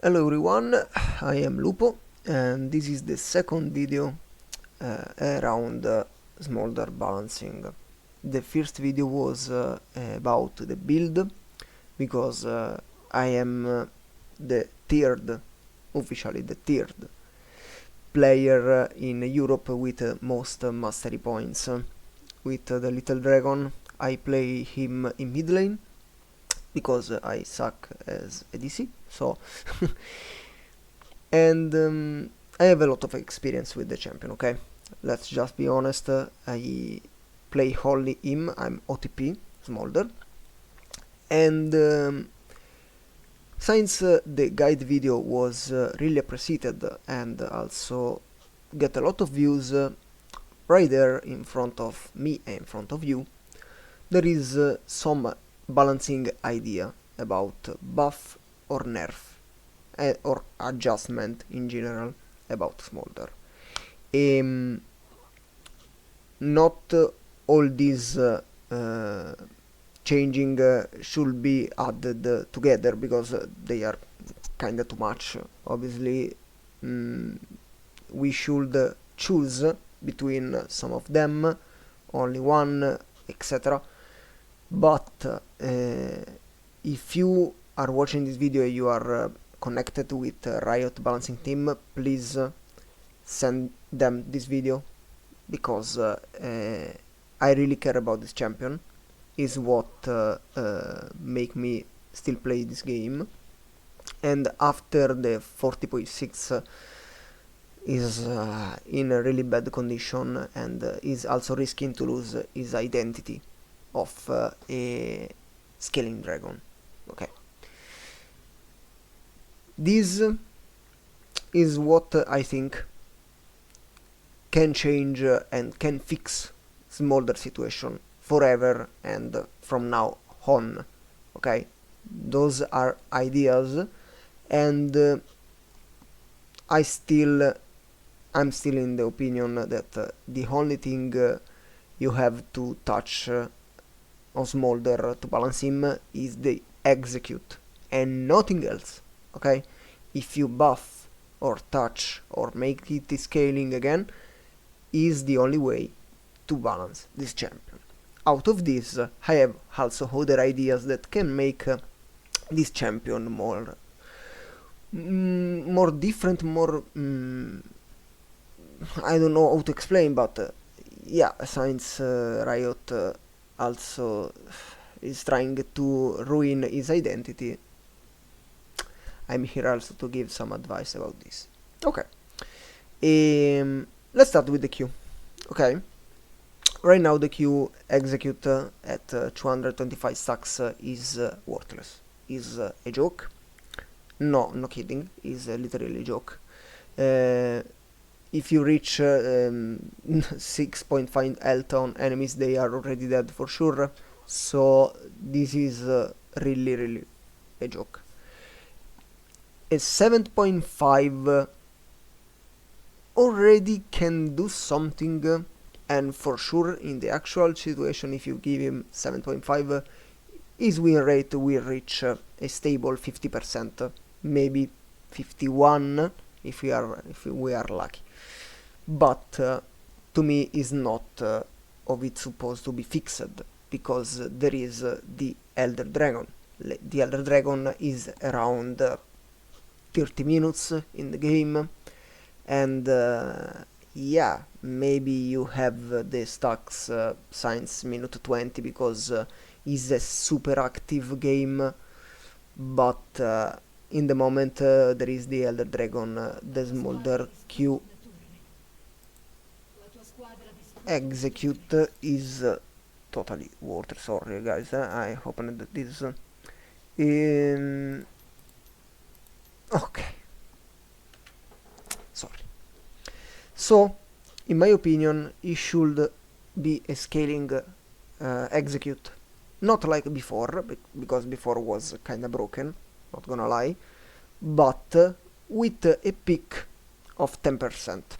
Hello everyone, I am Lupo and this is the second video around Smolder balancing. The first video was about the build because I am the third, officially the third player in Europe with most mastery points. With the little dragon I play him in mid lane because I suck as a DC, so and I have a lot of experience with the champion, okay? Let's just be honest, I play only him, I'm OTP, Smolder, and since the guide video was really appreciated and also get a lot of views right there in front of me and in front of you, there is some balancing idea about buff or nerf or adjustment in general about Smolder. Not all these changing should be added together because they are kinda too much. Obviously, we should choose between some of them, only one, etc. But if you are watching this video, you are connected with Riot balancing team, please send them this video because I really care about this champion. Is what make me still play this game. And after the 40.6 is in a really bad condition and is also risking to lose his identity of a scaling dragon. Okay. This is what I think can change and can fix Smolder situation forever and from now on. Okay, those are ideas, and I'm still in the opinion that the only thing you have to touch on Smolder to balance him is the execute and nothing else. Okay, if you buff or touch or make it scaling again, is the only way to balance this champion. Out of this, I have also other ideas that can make this champion more different, more I don't know how to explain, but yeah, since Riot also is trying to ruin his identity, I'm here also to give some advice about this. Okay, let's start with the Q. Okay, right now the Q execute at 225 stacks is worthless. Is a joke. No kidding, is literally a joke. If you reach 6.5 health on enemies, they are already dead for sure. So this is really a joke. A 7.5 already can do something, and for sure in the actual situation, if you give him 7.5, his win rate will reach a stable 50%, maybe 51 if we are lucky. But to me is not of it supposed to be fixed, because there is the Elder Dragon. The Elder Dragon is around 30 minutes in the game, and yeah, maybe you have the stacks since minute 20 because it's a super active game, but in the moment there is the Elder Dragon, the Smolder Q execute is totally water. Sorry guys, I opened this. Okay, sorry. So, in my opinion, it should be a scaling execute. Not like before, because before was kinda broken, not gonna lie, but with a peak of 10%.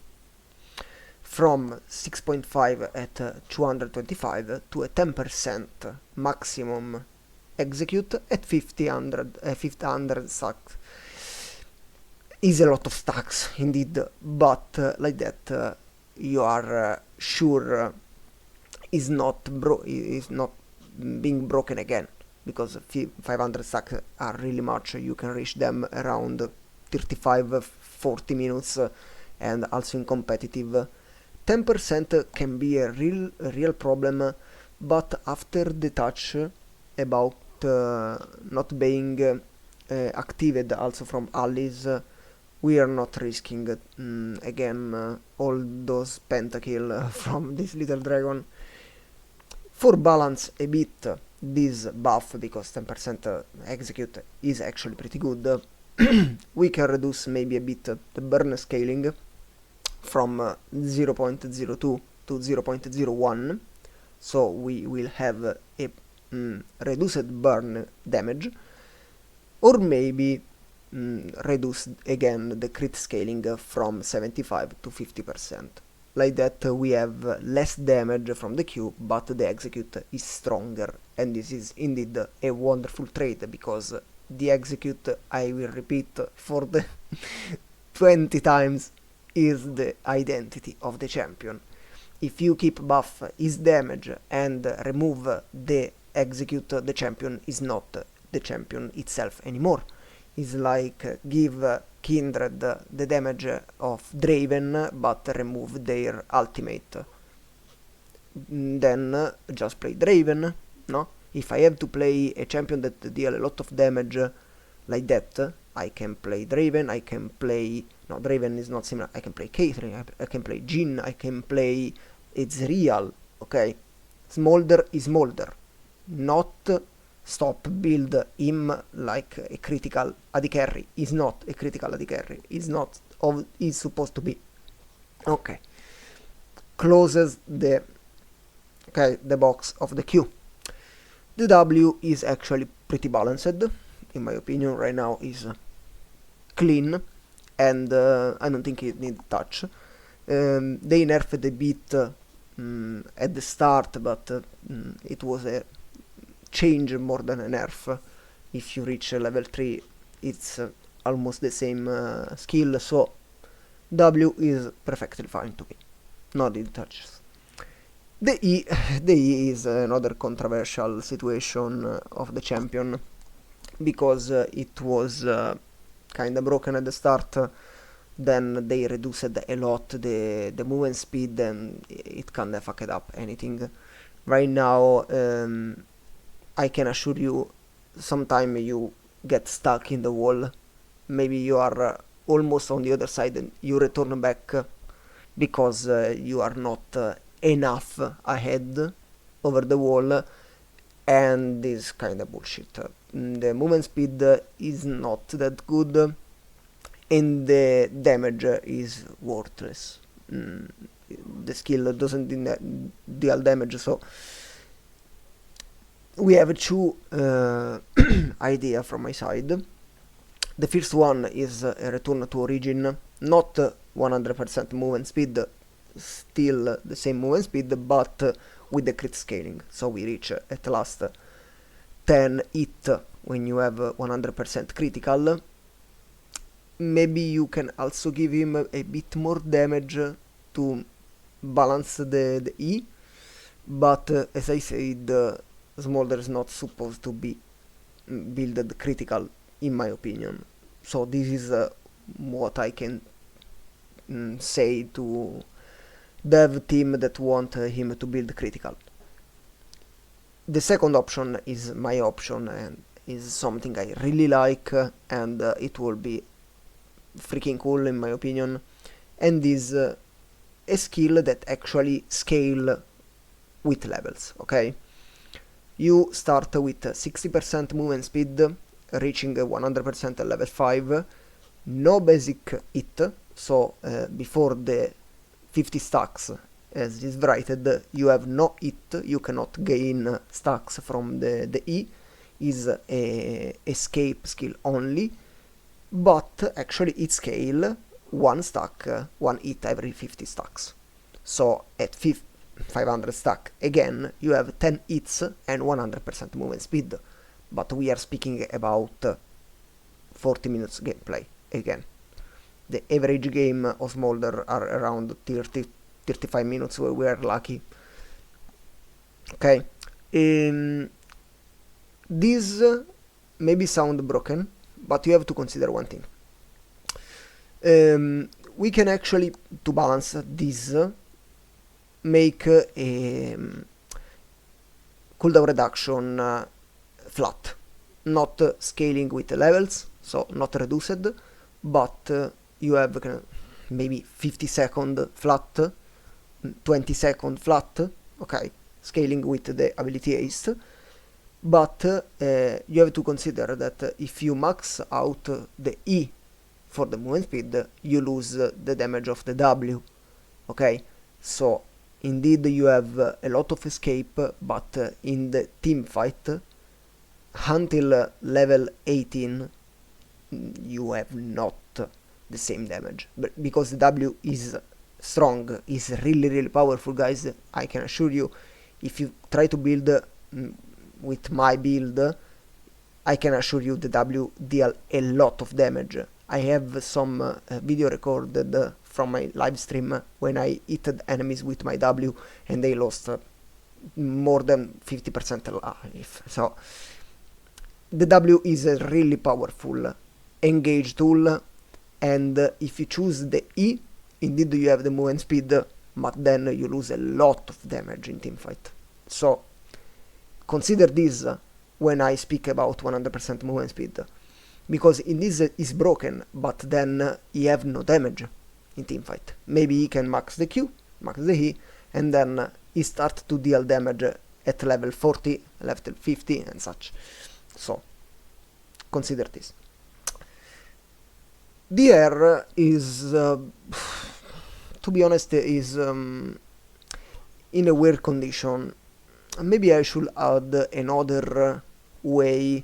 From 6.5 at 225 to a 10% maximum execute at 500 stacks. is a lot of stacks indeed, but like that you are sure is not being broken again, because 500 stacks are really much. You can reach them around 35-40 minutes, and also in competitive 10% can be a real problem, but after the touch about not being activated also from allies, we are not risking again all those pentakill from this little dragon. For balance a bit this buff, because 10% execute is actually pretty good, we can reduce maybe a bit the burn scaling from 0.02 to 0.01, so we will have a reduced burn damage, or maybe reduce again the crit scaling from 75 to 50%. Like that we have less damage from the Q, but the execute is stronger, and this is indeed a wonderful trait, because the execute, I will repeat for the 20 times, is the identity of the champion. If you keep buff his damage and remove the execute, the champion is not the champion itself anymore. It's like give Kindred the damage of Draven but remove their ultimate. Then just play Draven, no? If I have to play a champion that deal a lot of damage like that, I can play Draven, I can play... No, Draven is not similar. I can play Caitlyn, I can play Jhin, I can play... It's real, okay? Smolder is Smolder. Not stop build him like a critical AD carry. He's not a critical AD carry. He's not... He's supposed to be. Okay. Closes the... Okay, the box of the Q. The W is actually pretty balanced, in my opinion. Right now is clean, and I don't think it needs touch. They nerfed a bit at the start, but it was a change more than a nerf. If you reach level 3, it's almost the same skill, so W is perfectly fine to me. Not in touches. The E is another controversial situation of the champion, because it was kinda broken at the start, then they reduced a lot the movement speed, and it kinda fucked up anything. Right now, I can assure you, sometime you get stuck in the wall, maybe you are almost on the other side and you return back because you are not enough ahead over the wall, and this kind of bullshit. The movement speed is not that good, and the damage is worthless. The skill doesn't deal damage, so we have two ideas from my side. The first one is a return to origin, not 100% movement speed, still the same movement speed, but with the crit scaling. So we reach at last 10 hit when you have 100% critical. Maybe you can also give him a bit more damage to balance the E, but as I said, Smolder is not supposed to be builded critical, in my opinion. So this is what I can say to dev team that want him to build critical. The second option is my option, and is something I really like, and it will be freaking cool in my opinion, and is a skill that actually scale with levels. Okay, you start with 60% movement speed, reaching 100% at level 5, no basic hit, so before the 50 stacks as is rated, you have no hit, you cannot gain stacks from the E, is a escape skill only, but actually it scale 1 stack, 1 hit every 50 stacks. So at 500 stack again you have 10 hits and 100% movement speed, but we are speaking about 40 minutes gameplay again. the average game of Smolder are around 30-35 minutes where we are lucky. Okay, this maybe sound broken, but you have to consider one thing. We can actually, to balance this, make a cooldown reduction flat, not scaling with the levels, so not reduced, but you have maybe 50 second flat, 20 second flat, okay, scaling with the ability haste. But you have to consider that if you max out the E for the movement speed, you lose the damage of the W. Okay, so indeed you have a lot of escape, but in the team fight until level 18 you have not the same damage, but because the W is strong, is really powerful, guys. I can assure you, if you try to build with my build, I can assure you the W deal a lot of damage. I have some video recorded from my live stream when I hit enemies with my W and they lost more than 50% life. So the W is a really powerful engage tool, and if you choose the E, indeed you have the movement speed, but then you lose a lot of damage in teamfight. So consider this when I speak about 100% movement speed, because in this is broken, but then he have no damage in teamfight. Maybe he can max the Q, max the E, and then he start to deal damage at level 40, level 50 and such. So consider this. The air is, to be honest, is in a weird condition. Maybe I should add another way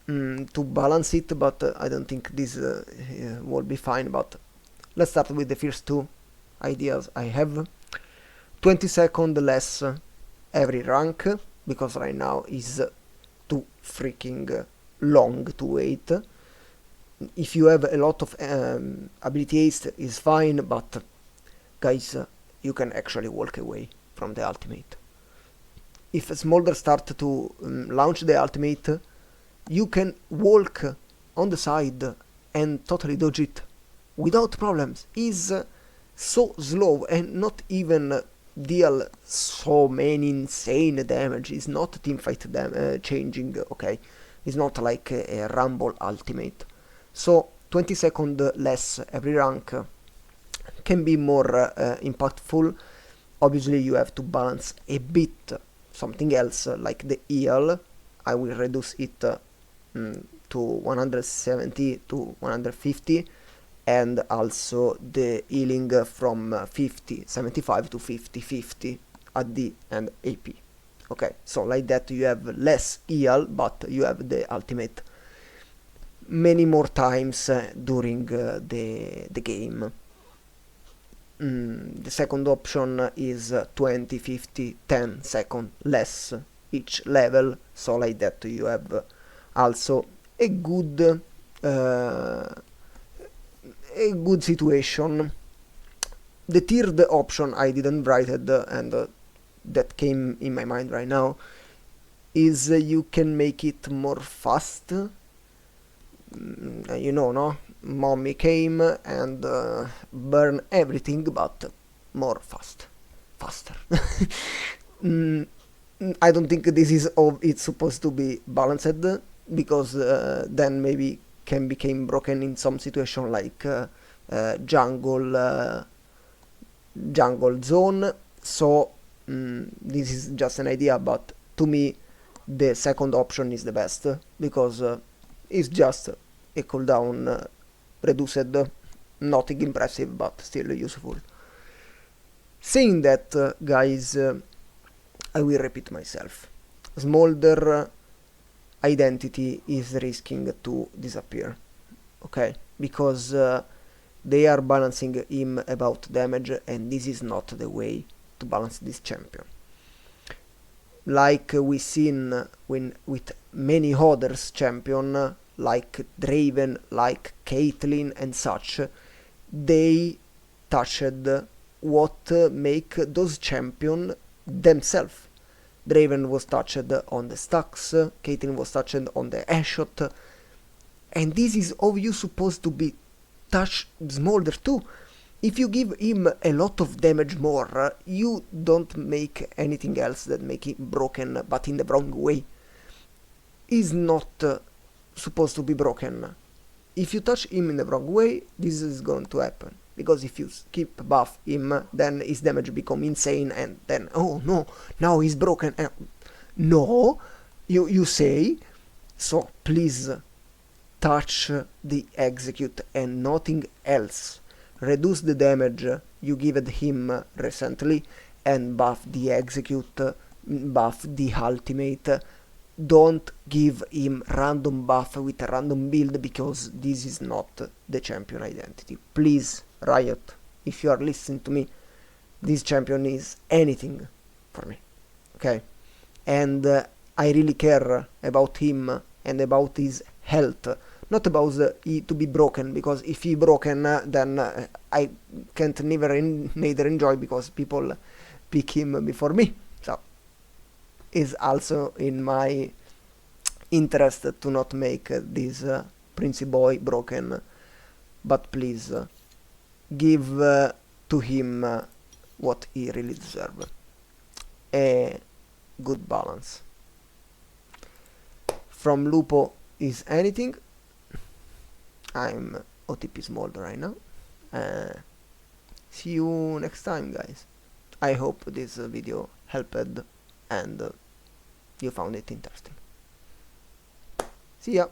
to balance it, but I don't think this will be fine. But let's start with the first two ideas I have. 20 seconds less every rank, because right now is too freaking long to wait. If you have a lot of ability haste is fine, but guys, you can actually walk away from the ultimate. If Smolder start to launch the ultimate, you can walk on the side and totally dodge it without problems. Is so slow and not even deal so many insane damage. It's not teamfight changing, okay? It's not like a Rumble ultimate. So 20 seconds less every rank can be more impactful. Obviously you have to balance a bit something else, like the heal. I will reduce it to 170 to 150, and also the healing from 75 to 50 at the end AP. Okay, so like that you have less heal, but you have the ultimate many more times during the game. The second option is 20, 50, 10 seconds less each level, so like that you have also a good situation. The third option I didn't write it, and that came in my mind right now, is you can make it more fast. You know, no? Mommy came and burn everything, but more faster. I don't think this is how it's supposed to be balanced, because then maybe can become broken in some situation like jungle zone. So this is just an idea, but to me the second option is the best, because it's just a cooldown reduced, nothing impressive but still useful. Saying that, guys, I will repeat myself. Smolder identity is risking to disappear, okay? Because they are balancing him about damage, and this is not the way to balance this champion. Like we seen with many others champion, like Draven, like Caitlyn and such, they touched what make those champion themselves. Draven was touched on the stacks, Caitlyn was touched on the Ashot, and this is how you supposed to be touch Smolder too. If you give him a lot of damage more, you don't make anything else that make him broken, but in the wrong way. He's not supposed to be broken. If you touch him in the wrong way, this is going to happen. Because if you skip buff him, then his damage become insane, and then, oh no, now he's broken. No, you say, so please touch the execute and nothing else. Reduce the damage you gave him recently and buff the execute, buff the ultimate. Don't give him random buff with a random build, because this is not the champion identity. Please, Riot, if you are listening to me, this champion is anything for me. Okay? And I really care about him and about his health. Not about he to be broken, because if he broken, then I can't neither enjoy, because people pick him before me. So is also in my interest to not make this Princey boy broken, but please give to him what he really deserves. A good balance. From Lupo is anything. I'm OTP Smolder right now. See you next time, guys. I hope this video helped and you found it interesting. See ya!